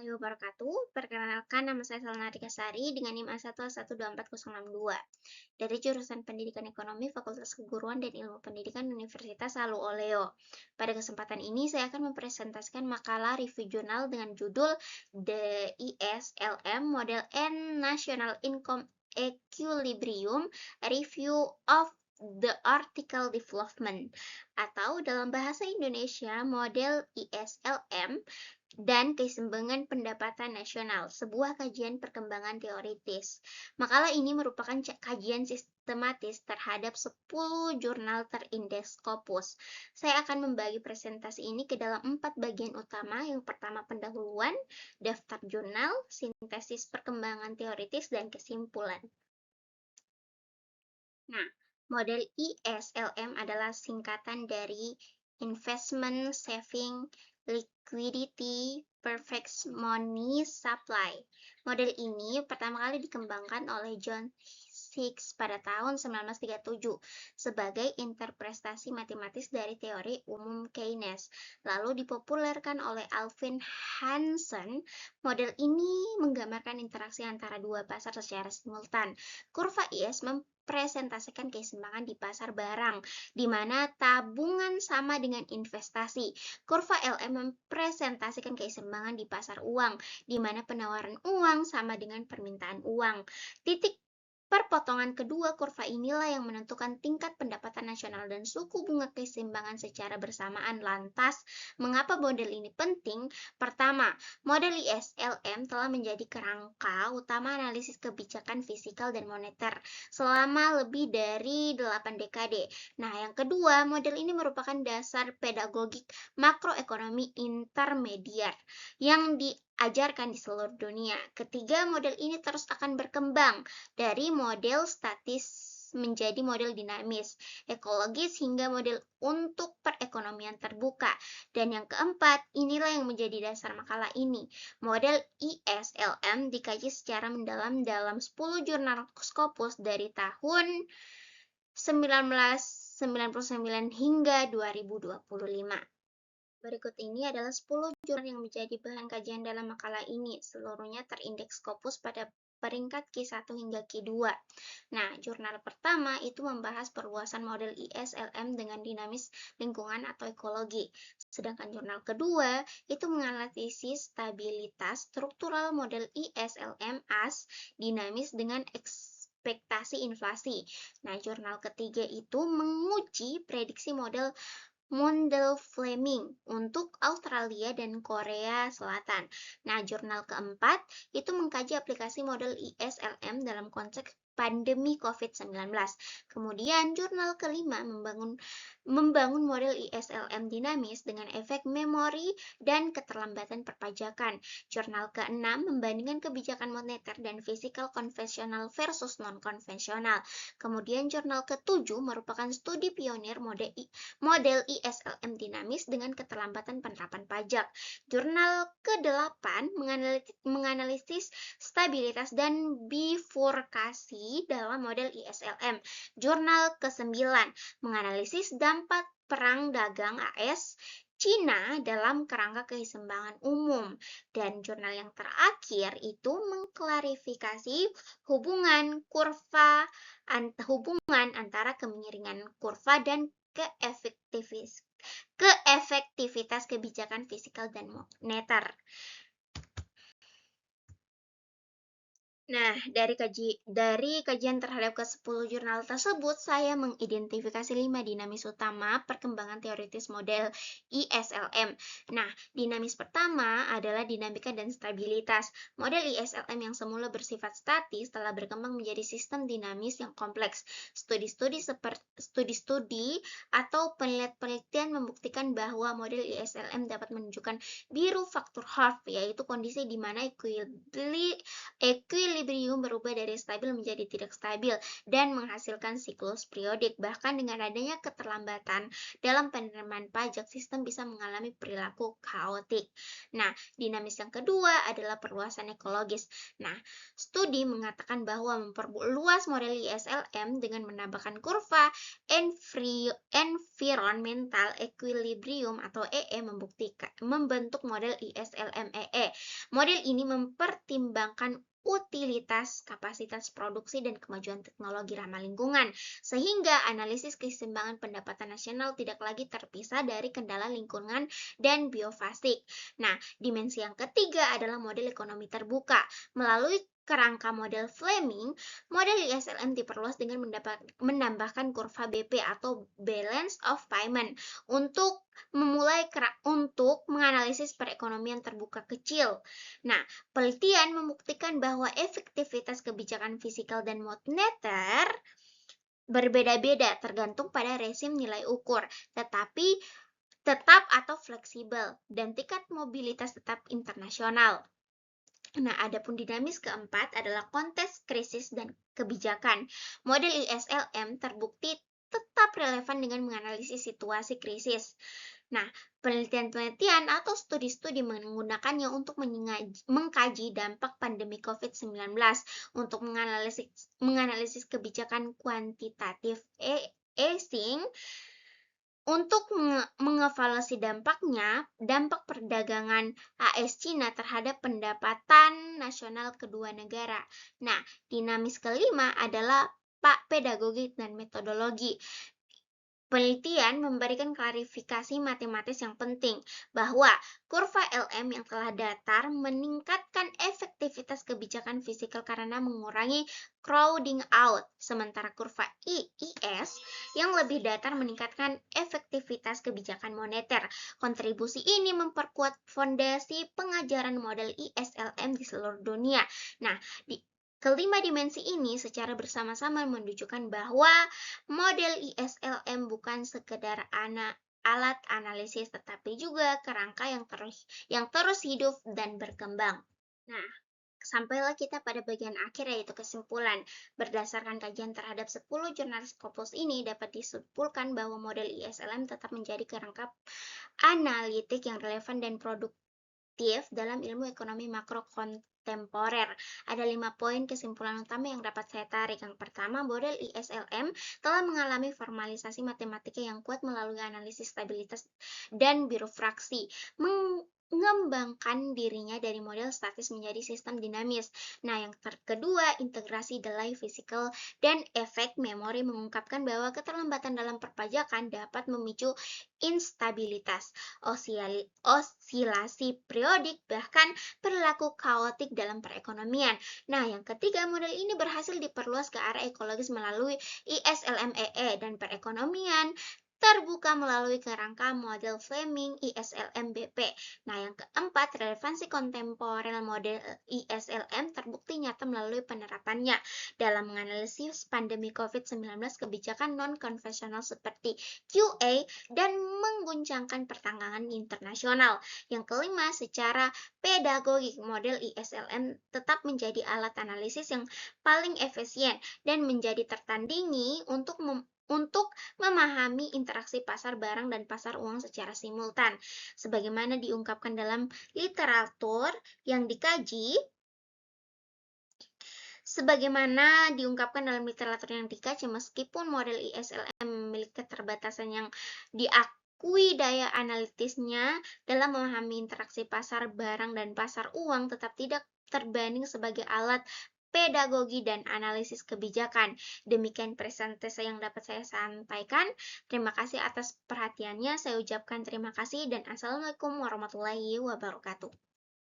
warahmatullahi wabarakatuh. Perkenalkan, nama saya Salna Sari dengan NIM A1A1240062 dari jurusan Pendidikan Ekonomi Fakultas Keguruan dan Ilmu Pendidikan Universitas Halu Oleo. Pada kesempatan ini saya akan mempresentasikan makalah review jurnal dengan judul The ESLM Model N National Income Equilibrium Review of the Article Development, atau dalam bahasa Indonesia model ISLM dan keseimbangan pendapatan nasional, sebuah kajian perkembangan teoritis. Makalah ini merupakan kajian sistematis terhadap 10 jurnal terindeks Scopus. Saya akan membagi presentasi ini ke dalam 4 bagian utama. Yang pertama, pendahuluan, daftar jurnal, sintesis perkembangan teoritis, dan kesimpulan. Nah, model ISLM adalah singkatan dari Investment Saving Liquidity Perfect Money Supply. Model ini pertama kali dikembangkan oleh John Hicks pada tahun 1937 sebagai interpretasi matematis dari teori umum Keynes. Lalu dipopulerkan oleh Alvin Hansen. Model ini menggambarkan interaksi antara dua pasar secara simultan. Kurva IS presentasikan keseimbangan di pasar barang, di mana tabungan sama dengan investasi. Kurva LM mempresentasikan keseimbangan di pasar uang, di mana penawaran uang sama dengan permintaan uang. Titik perpotongan kedua kurva inilah yang menentukan tingkat pendapatan nasional dan suku bunga keseimbangan secara bersamaan. Lantas, mengapa model ini penting? Pertama, model ISLM telah menjadi kerangka utama analisis kebijakan fiskal dan moneter selama lebih dari 8 dekade. Nah, yang kedua, model ini merupakan dasar pedagogik makroekonomi intermediar yang diajarkan di seluruh dunia. Ketiga, model ini terus akan berkembang dari model statis menjadi model dinamis, ekologis, hingga model untuk perekonomian terbuka. Dan yang keempat, inilah yang menjadi dasar makalah ini. Model ISLM dikaji secara mendalam dalam 10 jurnal Scopus dari tahun 1999 hingga 2025. Berikut ini adalah 10 jurnal yang menjadi bahan kajian dalam makalah ini. Seluruhnya terindeks Scopus pada peringkat Q1 hingga Q2. Nah, jurnal pertama itu membahas perluasan model ISLM dengan dinamis lingkungan atau ekologi. Sedangkan jurnal kedua itu menganalisis stabilitas struktural model ISLM as dinamis dengan ekspektasi inflasi. Nah, jurnal ketiga itu menguji prediksi model Mundell-Fleming untuk Australia dan Korea Selatan. Nah, jurnal keempat itu mengkaji aplikasi model ISLM dalam konteks pandemi COVID-19. Kemudian jurnal kelima membangun model ISLM dinamis dengan efek memori dan keterlambatan perpajakan. Jurnal keenam membandingkan kebijakan moneter dan fiskal konvensional versus non-konvensional. Kemudian jurnal ketujuh merupakan studi pionir model ISLM dinamis dengan keterlambatan penerapan pajak. Jurnal ke-8 menganalisis stabilitas dan bifurkasi dalam model ISLM. Jurnal ke-9 menganalisis dampak perang dagang AS Cina dalam kerangka keseimbangan umum. Dan jurnal yang terakhir itu mengklarifikasi hubungan antara kemiringan kurva dan keefektivitas kebijakan fiskal dan moneter. Nah, dari kajian terhadap ke-10 jurnal tersebut, saya mengidentifikasi 5 dinamis utama perkembangan teoritis model ISLM. Nah, dinamis pertama adalah dinamika dan stabilitas. Model ISLM yang semula bersifat statis telah berkembang menjadi sistem dinamis yang kompleks. Studi-studi atau penelitian membuktikan bahwa model ISLM dapat menunjukkan biru faktor Hopf, yaitu kondisi di mana equilibrium equilibrium berubah dari stabil menjadi tidak stabil dan menghasilkan siklus periodik. Bahkan dengan adanya keterlambatan dalam penerimaan pajak, sistem bisa mengalami perilaku kaotik. Nah, dinamis yang kedua adalah perluasan ekologis. Nah, studi mengatakan bahwa memperluas model ISLM dengan menambahkan kurva environmental equilibrium atau EE membentuk model ISLM EE. Model ini mempertimbangkan utilitas, kapasitas produksi, dan kemajuan teknologi ramah lingkungan, sehingga analisis keseimbangan pendapatan nasional tidak lagi terpisah dari kendala lingkungan dan biofasik. Nah, dimensi yang ketiga adalah model ekonomi terbuka. Melalui kerangka model Fleming, model ISLM diperluas dengan menambahkan kurva BP atau Balance of Payment untuk menganalisis perekonomian terbuka kecil. Nah, penelitian membuktikan bahwa efektivitas kebijakan fiskal dan moneter berbeda-beda tergantung pada rezim nilai ukur, tetapi tetap atau fleksibel, dan tingkat mobilitas tetap internasional. Nah, adapun dinamis keempat adalah konteks krisis dan kebijakan. Model ISLM terbukti tetap relevan dengan menganalisis situasi krisis. Nah, penelitian-penelitian atau studi-studi menggunakannya untuk mengkaji dampak pandemi COVID-19 untuk menganalisis kebijakan kuantitatif easing, untuk mengevaluasi dampak perdagangan AS-Cina terhadap pendapatan nasional kedua negara. Nah, dinamis kelima adalah pedagogik dan metodologi. Penelitian memberikan klarifikasi matematis yang penting bahwa kurva LM yang telah datar meningkatkan efektivitas kebijakan fiskal karena mengurangi crowding out, sementara kurva IS yang lebih datar meningkatkan efektivitas kebijakan moneter. Kontribusi ini memperkuat fondasi pengajaran model ISLM di seluruh dunia. Nah, kelima dimensi ini secara bersama-sama menunjukkan bahwa model ISLM bukan sekedar alat analisis, tetapi juga kerangka yang terus hidup dan berkembang. Nah, sampailah kita pada bagian akhir, yaitu kesimpulan. Berdasarkan kajian terhadap 10 jurnal Scopus ini, dapat disimpulkan bahwa model ISLM tetap menjadi kerangka analitik yang relevan dan produktif dalam ilmu ekonomi makro kontemporer. Ada 5 poin kesimpulan utama yang dapat saya tarik. Yang pertama, model ISLM telah mengalami formalisasi matematika yang kuat melalui analisis stabilitas dan birofraksi, mengembangkan dirinya dari model statis menjadi sistem dinamis. Nah, yang kedua, integrasi delay fisikal dan efek memori mengungkapkan bahwa keterlambatan dalam perpajakan dapat memicu instabilitas, osilasi periodik, bahkan perilaku kaotik dalam perekonomian. Nah, yang ketiga, model ini berhasil diperluas ke arah ekologis melalui ISLM-EE dan perekonomian terbuka melalui kerangka model Fleming ISLM-BP. Nah, yang keempat, relevansi kontemporer model ISLM terbukti nyata melalui penerapannya dalam menganalisis pandemi COVID-19, kebijakan non-konvensional seperti QA, dan mengguncangkan perdagangan internasional. Yang kelima, secara pedagogik, model ISLM tetap menjadi alat analisis yang paling efisien dan menjadi tertandingi untuk memahami interaksi pasar barang dan pasar uang secara simultan. Sebagaimana diungkapkan dalam literatur yang dikaji, meskipun model ISLM memiliki keterbatasan yang diakui daya analitisnya dalam memahami interaksi pasar barang dan pasar uang, tetap tidak terbanding sebagai alat pedagogi dan analisis kebijakan. Demikian presentasi yang dapat saya sampaikan. Terima kasih atas perhatiannya. Saya ucapkan terima kasih dan Assalamualaikum warahmatullahi wabarakatuh.